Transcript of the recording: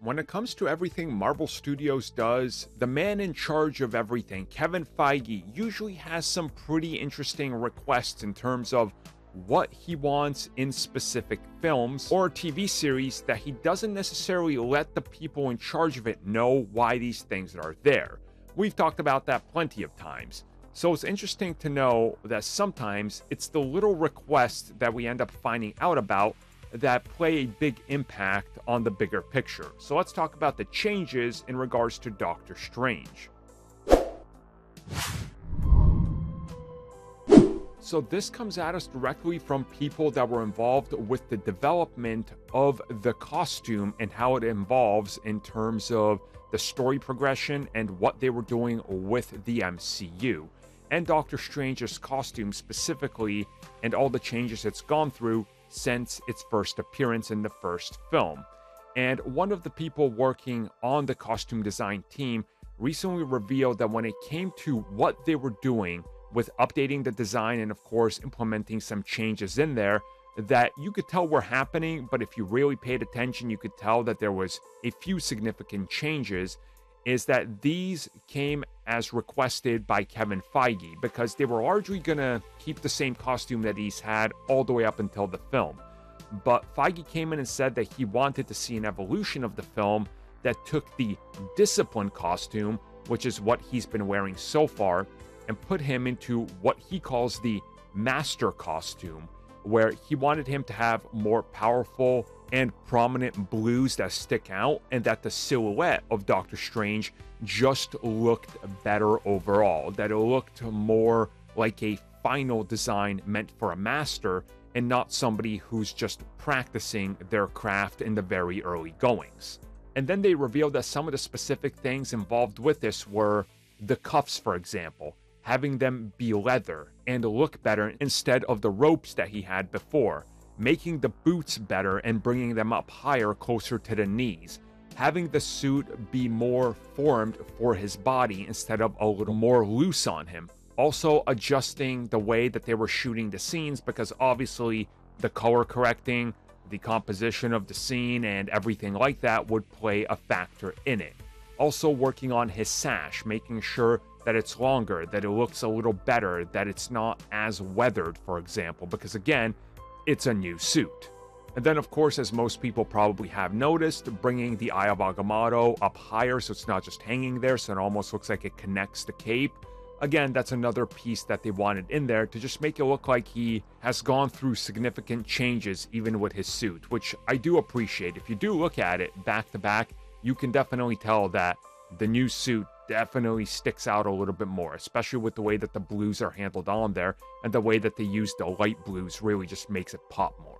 When it comes to everything Marvel Studios does, the man in charge of everything, Kevin Feige, usually has some pretty interesting requests in terms of what he wants in specific films or TV series that he doesn't necessarily let the people in charge of it know why these things are there. We've talked about that plenty of times. So it's interesting to know that sometimes it's the little requests that we end up finding out about that play a big impact on the bigger picture. So let's talk about the changes in regards to Doctor Strange. So this comes at us directly from people that were involved with the development of the costume and how it evolves in terms of the story progression and what they were doing with the MCU. And Doctor Strange's costume specifically, and all the changes it's gone through since its first appearance in the first film. And one of the people working on the costume design team recently revealed that when it came to what they were doing with updating the design and of course implementing some changes in there that you could tell were happening, but if you really paid attention you could tell that there was a few significant changes, is that these came as requested by Kevin Feige because they were largely gonna keep the same costume that he's had all the way up until the film. But Feige came in and said that he wanted to see an evolution of the film that took the Discipline costume, which is what he's been wearing so far, and put him into what he calls the Master costume, where he wanted him to have more powerful and prominent blues that stick out, and that the silhouette of Doctor Strange just looked better overall, that it looked more like a final design meant for a master and not somebody who's just practicing their craft in the very early goings. And then they revealed that some of the specific things involved with this were the cuffs, for example, having them be leather and look better instead of the ropes that he had before, making the boots better and bringing them up higher closer to the knees, having the suit be more formed for his body instead of a little more loose on him. Also adjusting the way that they were shooting the scenes because obviously the color correcting, the composition of the scene and everything like that would play a factor in it. Also working on his sash, making sure that it's longer, that it looks a little better, that it's not as weathered, for example, because again, it's a new suit. And then, of course, as most people probably have noticed, bringing the Eye of Agamotto up higher so it's not just hanging there, so it almost looks like it connects the cape. Again, that's another piece that they wanted in there to just make it look like he has gone through significant changes even with his suit, which I do appreciate. If you do look at it back to back, you can definitely tell that the new suit definitely sticks out a little bit more, especially with the way that the blues are handled on there, and the way that they use the light blues really just makes it pop more.